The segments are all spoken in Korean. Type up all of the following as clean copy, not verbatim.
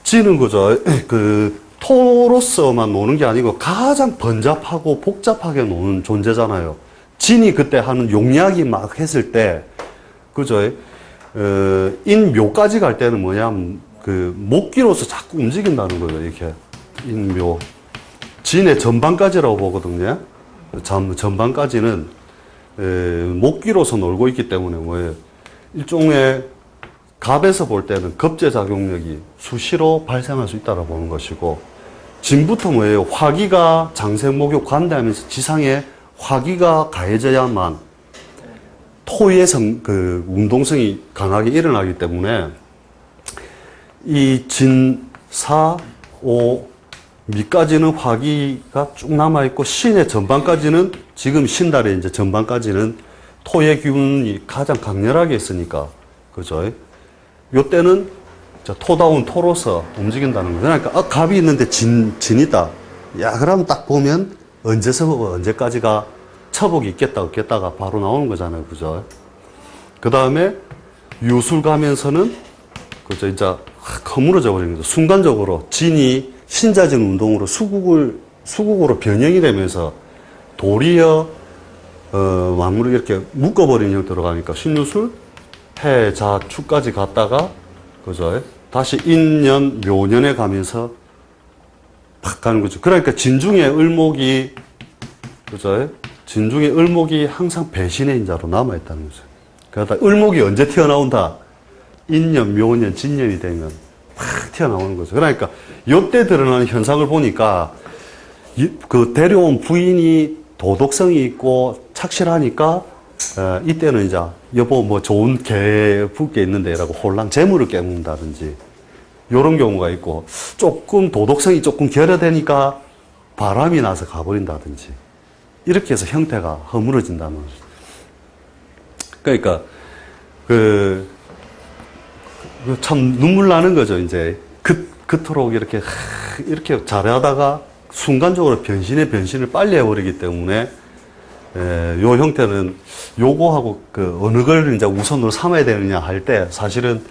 지는 거죠. 그 토로서만 노는 게 아니고 가장 번잡하고 복잡하게 노는 존재잖아요. 진이 그때 하는 용약이 막 했을 때, 그죠? 인묘까지 갈 때는 뭐냐면, 그, 목기로서 자꾸 움직인다는 거죠, 이렇게. 인묘. 진의 전반까지라고 보거든요. 전반까지는, 목기로서 놀고 있기 때문에 뭐예요? 일종의 갑에서 볼 때는 급제작용력이 수시로 발생할 수 있다고 보는 것이고, 진부터 뭐예요? 화기가 장생목욕 관대하면서 지상에 화기가 가해져야만 토의 그 운동성이 강하게 일어나기 때문에 이 진, 사, 오, 미까지는 화기가 쭉 남아있고 신의 전반까지는 지금 신달의 이제 전반까지는 토의 기운이 가장 강렬하게 있으니까 그죠? 요때는 토다운 토로서 움직인다는 거예요. 그러니까 갑이 있는데 진이다. 야, 그럼 딱 보면 언제서부터 언제까지가 처복이 있겠다 없겠다가 바로 나오는 거잖아요. 그죠? 그 다음에 유술 가면서는 그죠? 이제 허물어져 버리는 거죠. 순간적으로 진이 신자진 운동으로 수국으로 변형이 되면서 도리어 마무리 이렇게 묶어버리는 형태로 가니까 신유술, 해, 자, 축까지 갔다가 그죠? 다시 인년, 묘년에 가면서 팍 가는 거죠. 그러니까 진중의 을목이 그죠? 진중의 을목이 항상 배신의 인자로 남아있다는 거죠. 그러다 을목이 언제 튀어나온다? 인년, 묘년, 진년이 되면 팍 튀어나오는 거죠. 그러니까 이때 드러나는 현상을 보니까 그 데려온 부인이 도덕성이 있고 착실하니까 이때는 이제 여보 뭐 좋은 개 붓게 있는데 라고 홀랑 재물을 깨문다든지 이런 경우가 있고 조금 도덕성이 조금 결여되니까 바람이 나서 가버린다든지 이렇게 해서 형태가 허물어진다는 거죠. 그러니까 참 눈물 나는 거죠. 이제 그토록 이렇게 잘하다가 순간적으로 변신을 빨리 해버리기 때문에 요 형태는 요거하고 어느 걸 이제 우선으로 삼아야 되느냐 할 때 사실은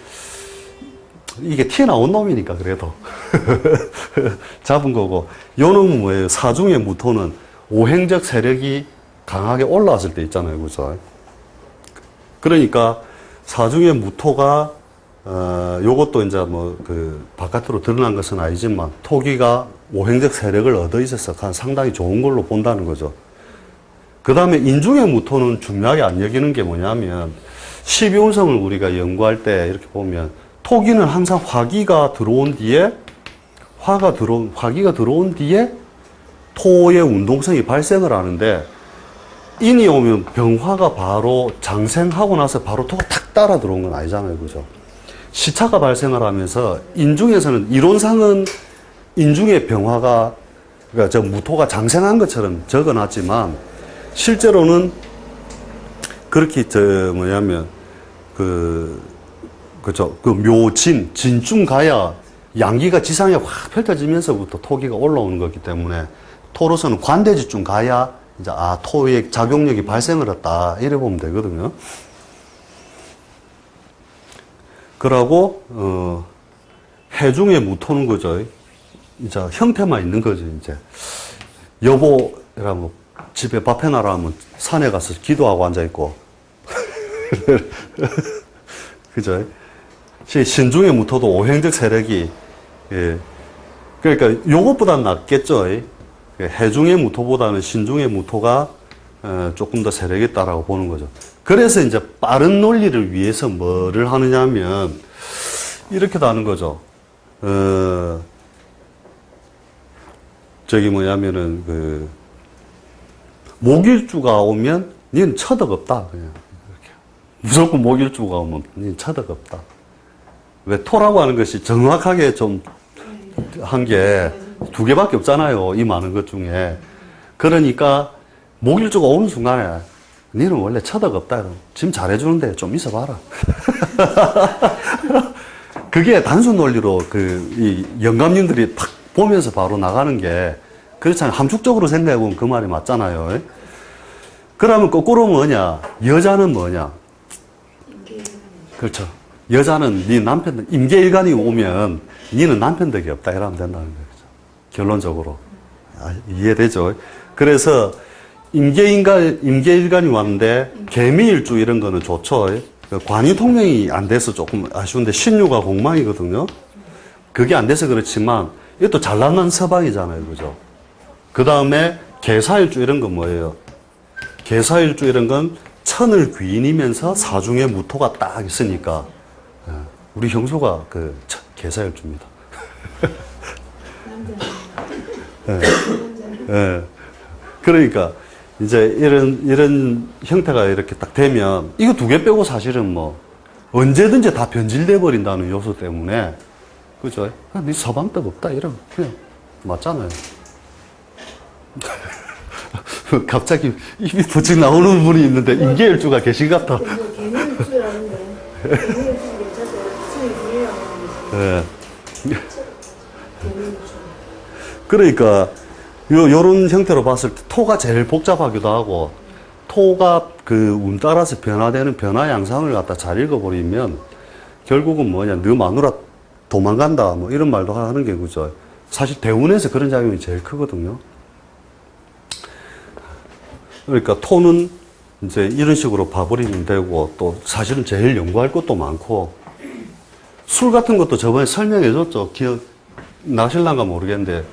이게 튀어나온 놈이니까 그래도 잡은 거고 요 놈은 뭐예요? 사중의 무토는 오행적 세력이 강하게 올라왔을 때 있잖아요. 그죠? 그러니까 사중의 무토가 요것도 이제 바깥으로 드러난 것은 아니지만 토기가 오행적 세력을 얻어 있어서 상당히 좋은 걸로 본다는 거죠. 그 다음에 인중의 무토는 중요하게 안 여기는 게 뭐냐면 12운성을 우리가 연구할 때 이렇게 보면 토기는 항상 화기가 들어온 뒤에 토의 운동성이 발생을 하는데 인이 오면 병화가 바로 장생하고 나서 바로 토가 탁 따라 들어온 건 아니잖아요. 그죠? 시차가 발생을 하면서 인중에서는 이론상은 인중의 병화가 그러니까 저 무토가 장생한 것처럼 적어놨지만 실제로는 그렇게 묘진 진중 가야 양기가 지상에 확 펼쳐지면서부터 토기가 올라오는 거기 때문에 토로서는 관대지중 가야 이제 토의 작용력이 발생을 했다 이래 보면 되거든요. 그러고 해중에 무토는 거죠. 이제 형태만 있는 거죠. 이제 여보라고 집에 밥 해놔라 하면 산에 가서 기도하고 앉아 있고, 그죠? 신중에 무토도 오행적 세력이 그러니까 요것보다는 낫겠죠. 해중의 무토보다는 신중의 무토가 조금 더 세력이 있다라고 보는 거죠. 그래서 이제 빠른 논리를 위해서 뭐를 하느냐 하면 이렇게도 하는 거죠. 목일주가 오면 니는 처덕 없다. 그냥 이렇게. 무조건 목일주가 오면 니는 처덕 없다. 왜 토라고 하는 것이 정확하게 좀 한 게 2개밖에 없잖아요. 이 많은 것 중에. 그러니까 목일주가 오는 순간에 니는 원래 처덕 없다. 지금 잘해주는데 좀 있어봐라. 그게 단순 논리로 이 영감님들이 탁 보면서 바로 나가는 게 그렇잖아요. 함축적으로 생각해보면 그 말이 맞잖아요. 그러면 거꾸로 뭐냐? 여자는 뭐냐? 그렇죠. 여자는 네 남편, 임계일간이 오면 니는 남편 덕이 없다. 이러면 된다는 거죠. 결론적으로. 이해되죠? 그래서 임계일간이 왔는데 개미일주 이런 거는 좋죠. 관이통명이 안 돼서 조금 아쉬운데 신유가 공망이거든요. 그게 안 돼서 그렇지만 이것도 잘 나간 서방이잖아요. 그죠? 그 다음에 계사일주 이런 건 뭐예요? 계사일주 이런 건 천을 귀인이면서 사중에 무토가 딱 있으니까 우리 형수가 그 계사일주입니다. 네. 네. 그러니까 이제 이런 형태가 이렇게 딱 되면 이거 두 개 빼고 사실은 뭐 언제든지 다 변질돼 버린다는 요소 때문에 그죠? 네 서방떡 없다 이러면 그냥 맞잖아요. 갑자기 입이 부쩍 나오는 분이 있는데 임계일주가 계신 것 같아. 개미일주라는데 개미일주 괜찮아요. 수익 이해요. 네. 그러니까 요런 형태로 봤을 때 토가 제일 복잡하기도 하고 토가 그 운 따라서 변화되는 변화 양상을 갖다 잘 읽어버리면 결국은 뭐냐 너 마누라 도망간다 뭐 이런 말도 하는 게 그죠. 사실 대운에서 그런 작용이 제일 크거든요. 그러니까 토는 이제 이런 식으로 봐버리면 되고 또 사실은 제일 연구할 것도 많고 술 같은 것도 저번에 설명해 줬죠. 기억 나실란가 모르겠는데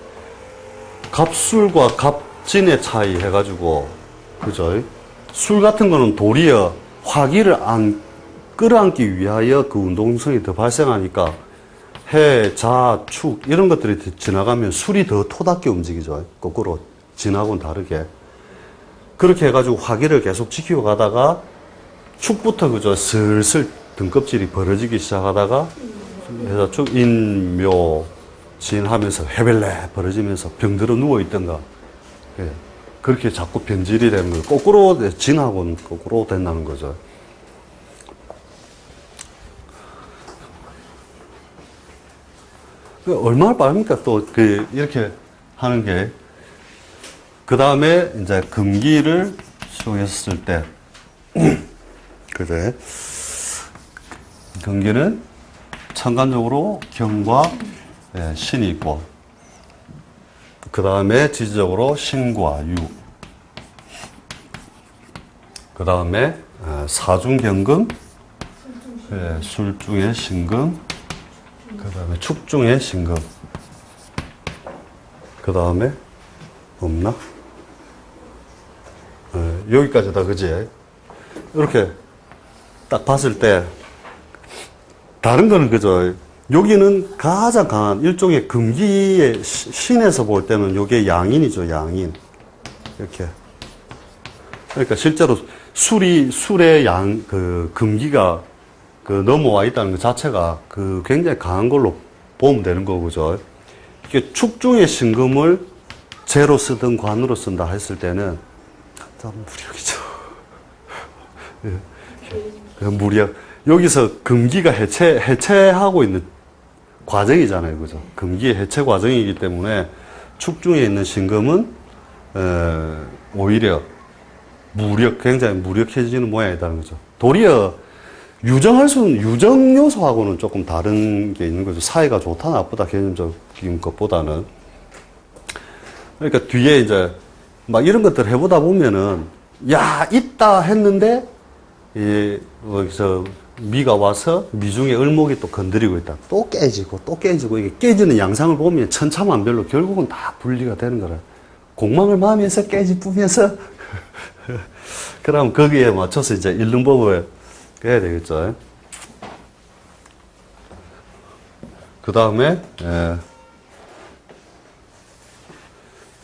갑술과 갑진의 차이 해가지고 그죠? 술 같은 거는 도리어 화기를 끌어안기 위하여 그 운동성이 더 발생하니까 해, 자, 축 이런 것들이 지나가면 술이 더 토답게 움직이죠. 거꾸로 진하고는 다르게. 그렇게 해가지고 화기를 계속 지키고 가다가 축부터 그죠? 슬슬 등껍질이 벌어지기 시작하다가 해서 축, 인, 묘, 진 하면서 해벨레 벌어지면서 병들어 누워있던가. 예. 그렇게 자꾸 변질이 되는 거예요. 거꾸로, 진하고는 거꾸로 된다는 거죠. 얼마나 빠릅니까? 또, 이렇게 하는 게. 그 다음에, 이제, 금기를 시공했을 때, 그래. 금기는 천간적으로 경과, 예, 신이 있고, 그 다음에 지지적으로 신과 유, 그 다음에 사중경금, 예, 술중의 신금, 그 다음에 축중의 신금, 그 다음에 없나? 예, 여기까지 다 그지? 이렇게 딱 봤을 때 다른 거는 그죠? 여기는 가장 강한 일종의 금기의 신에서 볼 때는 이게 양인이죠, 양인. 이렇게. 그러니까 실제로 술의 금기가 넘어와 있다는 것 자체가 굉장히 강한 걸로 보면 되는 거고, 그죠? 이게 축중의 신금을 재로 쓰든 관으로 쓴다 했을 때는, 무력이죠. 무력. 여기서 금기가 해체하고 있는 과정이잖아요. 그죠? 금기의 해체 과정이기 때문에 축중에 있는 신금은, 오히려 굉장히 무력해지는 모양이라는 거죠. 도리어 유정 요소하고는 조금 다른 게 있는 거죠. 사이가 좋다, 나쁘다, 개념적인 것보다는. 그러니까 뒤에 이제 막 이런 것들 해보다 보면은, 야, 있다 했는데, 미가 와서 미중의 을목이 또 건드리고 있다. 또 깨지고 이게 깨지는 양상을 보면 천차만별로 결국은 다 분리가 되는 거라. 공망을 마면서 깨지면서 그럼 거기에 맞춰서 이제 읽는 법을 해야 되겠죠. 그 다음에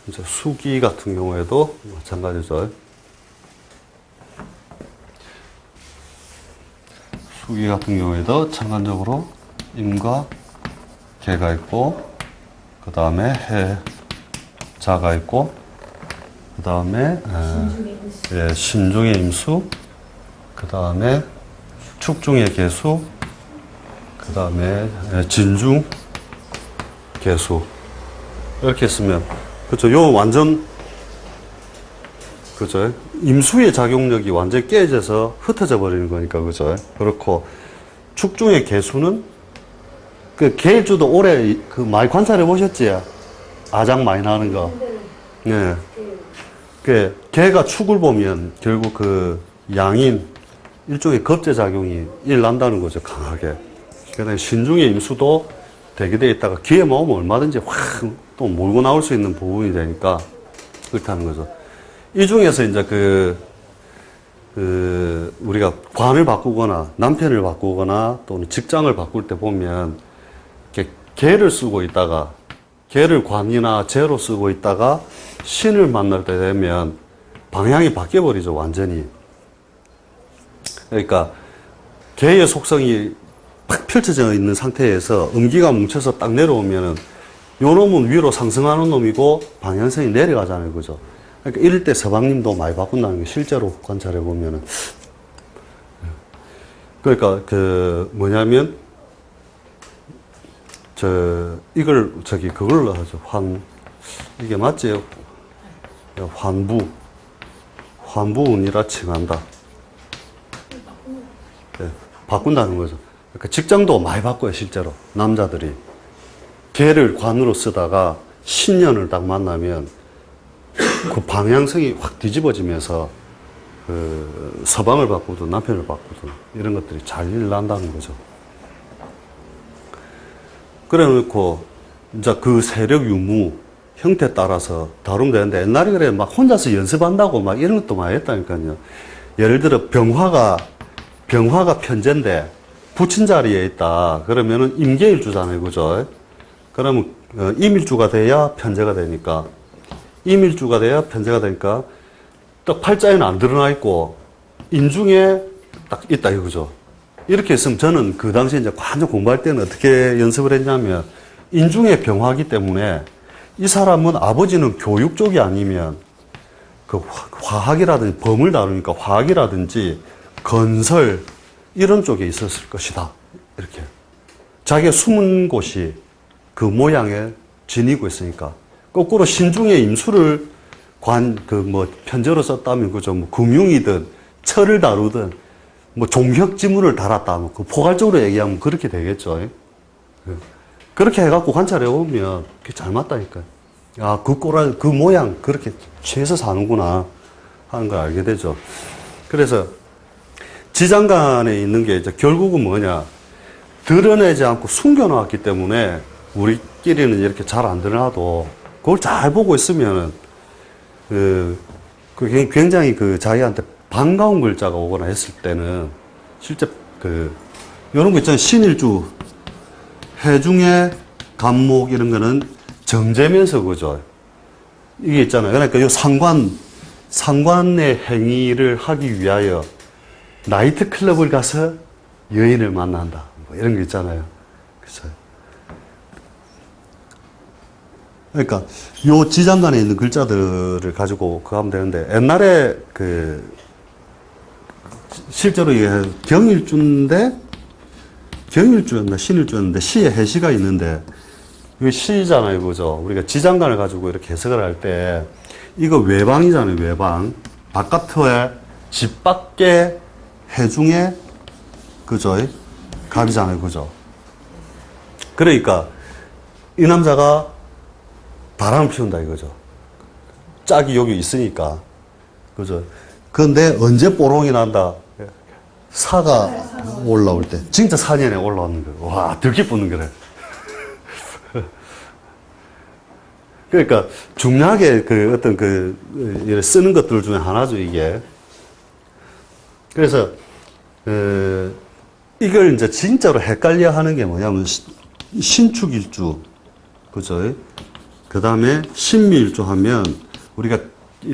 이제 수기 같은 경우에도 마찬가지죠. 수기 같은 경우에도 천간적으로 임과 개가 있고, 그 다음에 해, 자가 있고, 그 다음에 신중의 임수, 그 다음에 축중의 개수, 그 다음에 진중 개수. 이렇게 쓰면 그렇죠. 요 완전 그죠. 임수의 작용력이 완전히 깨져서 흩어져 버리는 거니까, 그죠. 그렇고, 축중의 개수는 그 개일주도 올해 그 많이 관찰해 보셨지? 아장 많이 나는 거. 예. 그 개가 축을 보면 결국 그 양인 일종의 겁제작용이 일난다는 거죠, 강하게. 그다음에 신중의 임수도 대기되어 있다가 기회 모으면 얼마든지 확 또 몰고 나올 수 있는 부분이 되니까 그렇다는 거죠. 이 중에서 이제 우리가 관을 바꾸거나 남편을 바꾸거나 또는 직장을 바꿀 때 보면 이렇게 개를 쓰고 있다가 개를 관이나 재로 쓰고 있다가 신을 만날 때 되면 방향이 바뀌어 버리죠, 완전히. 그러니까 개의 속성이 팍 펼쳐져 있는 상태에서 음기가 뭉쳐서 딱 내려오면은 요 놈은 위로 상승하는 놈이고 방향성이 내려가잖아요, 그죠? 그러니까 이럴 때 서방님도 많이 바꾼다는 게 실제로 관찰해 보면은. 그러니까 뭐냐면 그걸로 하죠. 이게 맞지? 환부운이라 칭한다. 네, 바꾼다는 거죠. 그러니까 직장도 많이 바꿔요, 실제로. 남자들이. 개를 관으로 쓰다가 신년을 딱 만나면 그 방향성이 확 뒤집어지면서 서방을 바꾸든 남편을 바꾸든 이런 것들이 잘 일난다는 거죠. 그래 놓고 이제 그 세력 유무 형태 따라서 다루면 되는데 옛날에 그래 막 혼자서 연습한다고 막 이런 것도 많이 했다니까요. 예를 들어 병화가 편제인데 붙인 자리에 있다. 그러면은 임계일주잖아요, 그죠? 그러면 임일주가 돼야 편제가 되니까 임일주가 돼야 편제가 되니까 딱 팔자에는 안 드러나 있고 인중에 딱 있다 이거죠. 이렇게 했으면 저는 그 당시에 이제 완전 공부할 때는 어떻게 연습을 했냐면 인중에 병화기 때문에 이 사람은 아버지는 교육 쪽이 아니면 그 화학이라든지 범을 다루니까 화학이라든지 건설 이런 쪽에 있었을 것이다. 이렇게 자기가 숨은 곳이 그 모양에 지니고 있으니까 거꾸로 신중의 임수를 편제로 썼다면 그죠. 뭐 금융이든 철을 다루든 뭐 종혁지문을 달았다. 뭐 그 포괄적으로 얘기하면 그렇게 되겠죠. 그렇게 해갖고 관찰해 보면 그게 잘 맞다니까요. 아, 그 모양 그렇게 취해서 사는구나 하는 걸 알게 되죠. 그래서 지장간에 있는 게 이제 결국은 뭐냐. 드러내지 않고 숨겨놓았기 때문에 우리끼리는 이렇게 잘 안 드러나도 그걸 잘 보고 있으면은 그게 굉장히 자기한테 반가운 글자가 오거나 했을 때는 실제 이런 거 있잖아요. 신일주 해중의 간목 이런 거는 정제면서 그죠. 이게 있잖아요. 그러니까 요 상관의 행위를 하기 위하여 나이트 클럽을 가서 여인을 만난다. 뭐 이런 거 있잖아요. 그죠. 그러니까 요 지장간에 있는 글자들을 가지고 그거 하면 되는데 옛날에 실제로 이게 경일주였나 신일주였는데 시에 해시가 있는데 이게 시잖아요, 그죠? 우리가 지장간을 가지고 이렇게 해석을 할 때 이거 외방이잖아요, 외방. 바깥에 집 밖에 해중에 그죠? 갑이잖아요, 그죠? 그러니까 이 남자가 바람을 피운다 이거죠. 짝이 여기 있으니까. 그죠? 그런데 언제 뽀롱이 난다? 사가 올라올 때. 진짜 사년에 올라오는 거예요. 와, 들기 뿌는 거래. 그러니까 중요하게 쓰는 것들 중에 하나죠, 이게. 그래서, 이걸 이제 진짜로 헷갈려 하는 게 뭐냐면, 신축일주. 그죠? 그 다음에 신미일주 하면 우리가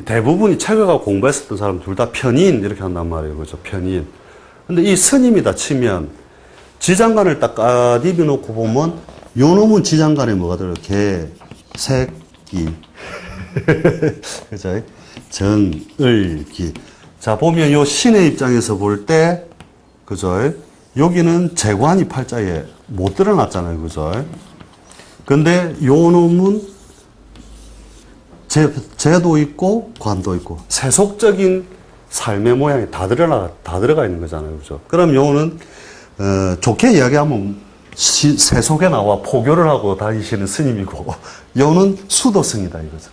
대부분이 책을 갖고 공부했었던 사람 둘 다 편인 이렇게 한단 말이에요. 그죠? 편인. 근데 이 스님이다 치면 지장간을 딱 까디비 놓고 보면 요 놈은 지장간에 뭐가 들어요? 개, 새끼. 그죠? 정을기. 자, 보면 요 신의 입장에서 볼 때, 그죠? 여기는 재관이 팔자에 못 드러났잖아요. 그죠? 근데 요 놈은 재도 있고 관도 있고 세속적인 삶의 모양이 다 들어가 있는 거잖아요, 그죠? 그럼 요거는 좋게 이야기하면 세속에 나와 포교를 하고 다니시는 스님이고, 요는 수도승이다 이거죠.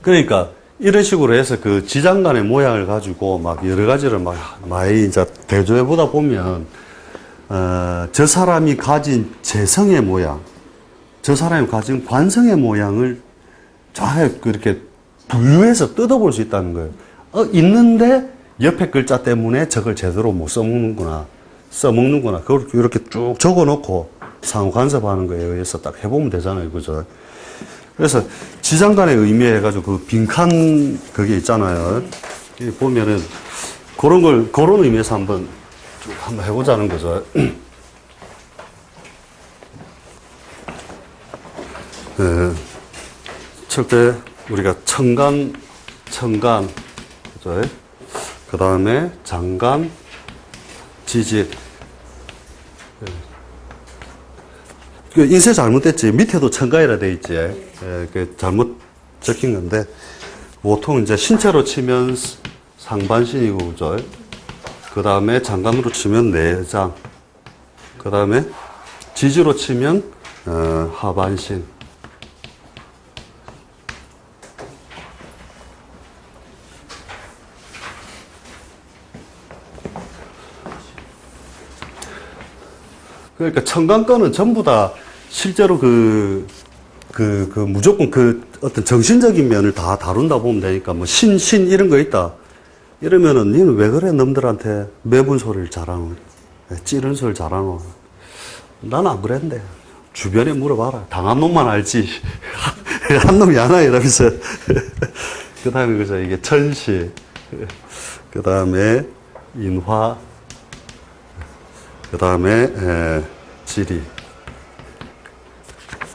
그러니까 이런 식으로 해서 그 지장간의 모양을 가지고 막 여러 가지를 막 많이 이제 대조해 보다 보면, 저 사람이 가진 재성의 모양, 저 사람이 가진 관성의 모양을 잘 그렇게 분류해서 뜯어볼 수 있다는 거예요. 있는데 옆에 글자 때문에 저걸 제대로 못 써먹는구나. 그걸 이렇게 쭉 적어 놓고 상호 간섭하는 거에 의해서 딱 해보면 되잖아요. 그죠? 그래서 지장간의 의미에 해가지고 그 빈칸 그게 있잖아요. 여기 보면은 그런 의미에서 한번 쭉 한번 해보자는 거죠. 첫째, 우리가 청간, 그죠? 그 다음에 장간, 지지. 그 인쇄 잘못됐지. 밑에도 청간이라 돼 있지. 그 잘못 적힌 건데, 보통 이제 신체로 치면 상반신이고, 그죠? 그 다음에 장간으로 치면 내장. 그 다음에 지지로 치면, 하반신. 그러니까 청간권은 전부 다 실제로 무조건 어떤 정신적인 면을 다 다룬다 보면 되니까, 뭐 신 이런 거 있다. 이러면은, 니는 왜 그래, 놈들한테 매분 소리를 잘하노? 찌른 소리를 잘하노? 나는 안 그랬는데. 주변에 물어봐라. 당한 놈만 알지. 한 놈이 하나 이러면서. 그 다음에 그죠. 이게 천시. 그 다음에 인화. 그 다음에 지리.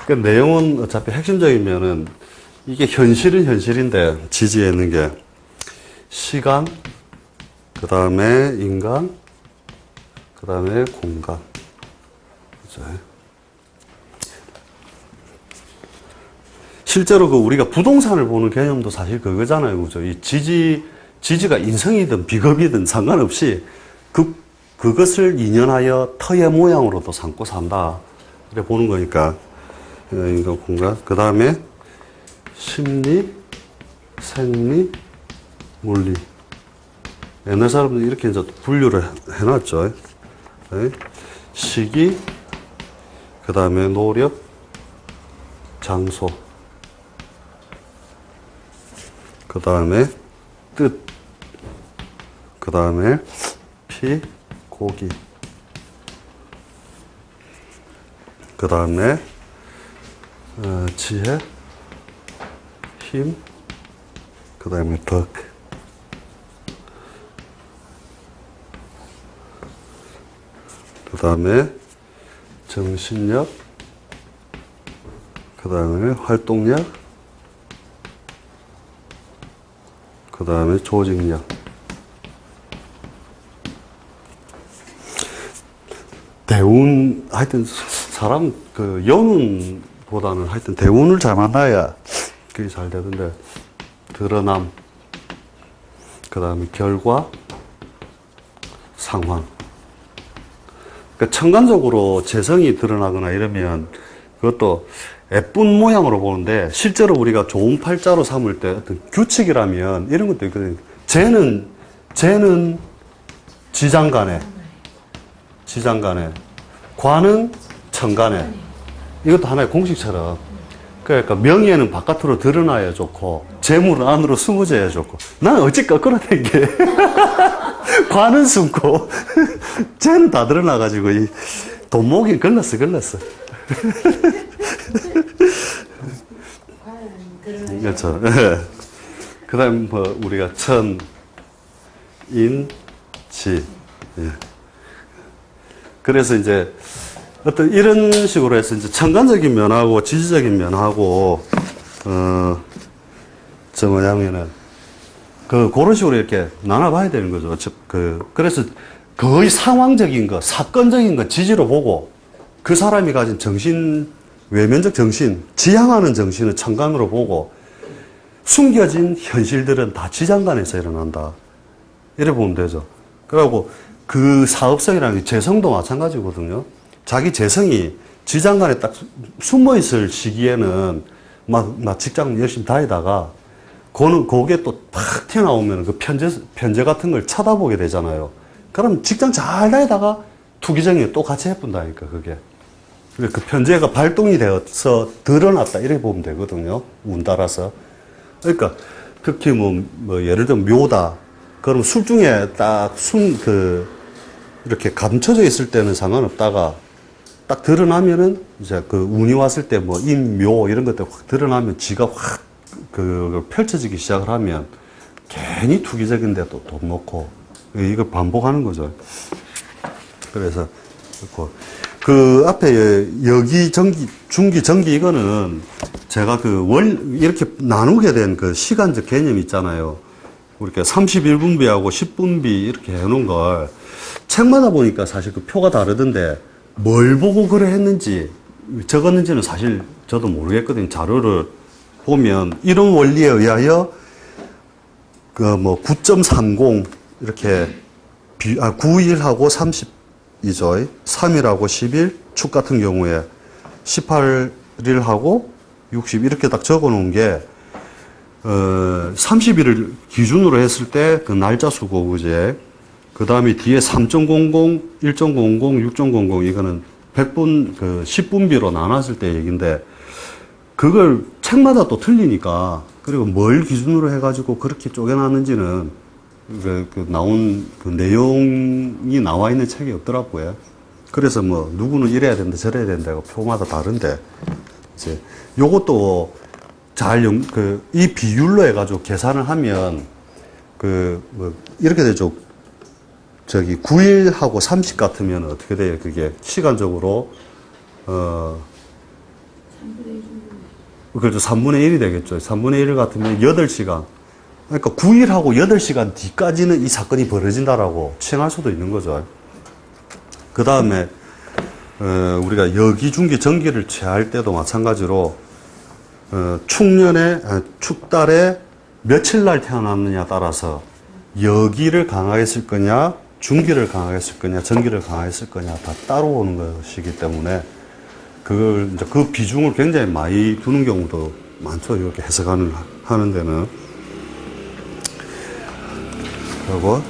그 내용은 어차피 핵심적인 면은 이게 현실은 현실인데 지지에 있는 게 시간, 그 다음에 인간, 그 다음에 공간. 그죠? 실제로 우리가 부동산을 보는 개념도 사실 그거잖아요. 그죠? 이 지지가 인성이든 비겁이든 상관없이 그것을 인연하여 터의 모양으로도 삼고 산다. 이래 보는 거니까. 인간 공간. 그 다음에 심리, 생리, 물리. 옛날 사람들이 이렇게 이제 분류를 해놨죠. 시기, 그 다음에 노력, 장소. 그 다음에 뜻. 그 다음에 피, 고기. 그 다음에 지혜, 힘, 그 다음에 덕. 그 다음에 정신력, 그 다음에 활동력, 그 다음에 조직력. 대운, 하여튼, 사람, 연운보다는 하여튼 대운을 잘 만나야 그게 잘 되던데, 드러남, 그 다음에 결과, 상황. 그러니까 천간적으로 재성이 드러나거나 이러면 그것도 예쁜 모양으로 보는데, 실제로 우리가 좋은 팔자로 삼을 때 어떤 규칙이라면 이런 것도 있거든요. 쟤는 지장간에, 관은 천간에. 이것도 하나의 공식처럼. 그러니까 명예는 바깥으로 드러나야 좋고, 재물은 안으로 숨어져야 좋고. 나는 어찌 거꾸로 된 게. 관은 숨고, 쟤는 다 드러나가지고, 이 돈목이 걸렸어. 그렇죠. 그 다음, 우리가 천, 인, 지. 예. 그래서 이제 어떤 이런 식으로 해서 이제 천간적인 면하고 지지적인 면하고, 그런 식으로 이렇게 나눠봐야 되는 거죠. 그래서 거의 상황적인 거, 사건적인 거 지지로 보고, 그 사람이 가진 외면적 정신, 지향하는 정신을 천간으로 보고, 숨겨진 현실들은 다 지장간에서 일어난다. 이래 보면 되죠. 그리고 그 사업성이라는 게 재성도 마찬가지거든요. 자기 재성이 지장간에 딱 숨어 있을 시기에는 막 직장 열심히 다니다가 그게 또 팍 튀어나오면 그 편제 같은 걸 쳐다보게 되잖아요. 그럼 직장 잘 다니다가 투기정이 또 같이 해본다니까, 그게. 그 편제가 발동이 되어서 드러났다, 이렇게 보면 되거든요. 운 따라서. 그러니까, 특히 예를 들면 묘다. 그럼 술중에 이렇게 감춰져 있을 때는 상관없다가 딱 드러나면은 이제 그 운이 왔을 때 인묘 이런 것들 확 드러나면 지가 확 펼쳐지기 시작을 하면 괜히 투기적인데도 돈 넣고 이걸 반복하는 거죠. 그래서 그 앞에 여기 전기, 중기, 전기 이거는 제가 이렇게 나누게 된 그 시간적 개념이 있잖아요. 이렇게 31분비하고 10분비 이렇게 해놓은 걸 책마다 보니까 사실 그 표가 다르던데 뭘 보고 그래 했는지 적었는지는 사실 저도 모르겠거든요. 자료를 보면 이런 원리에 의하여 9.30 이렇게 9일하고 30이죠. 3일하고 10일, 축 같은 경우에 18일하고 60 이렇게 딱 적어 놓은 게 30일을 기준으로 했을 때 그 날짜 수고 그제 그 다음에 뒤에 3.00, 1.00, 6.00 이거는 100분 10분비로 나눴을 때 얘기인데 그걸 책마다 또 틀리니까 그리고 뭘 기준으로 해가지고 그렇게 쪼개놨는지는 나온 그 내용이 나와 있는 책이 없더라고요. 그래서 누구는 이래야 된다 저래야 된다 표마다 다른데 이제 요것도 이 비율로 해가지고 계산을 하면 이렇게 되죠. 9일하고 30 같으면 어떻게 돼요? 그게 시간적으로, 그렇죠. 3분의 1이 되겠죠. 3분의 1 같으면 8시간. 그러니까 9일하고 8시간 뒤까지는 이 사건이 벌어진다라고 추정할 수도 있는 거죠. 그 다음에, 우리가 여기, 중기, 전기를 취할 때도 마찬가지로, 축달에 며칠 날 태어났느냐 따라서 여기를 강하게 쓸 거냐, 중기를 강하게 쓸 거냐, 전기를 강하게 쓸 거냐 다 따로 오는 것이기 때문에 그걸 이제 그 비중을 굉장히 많이 두는 경우도 많죠. 이렇게 해석하는 데는. 그리고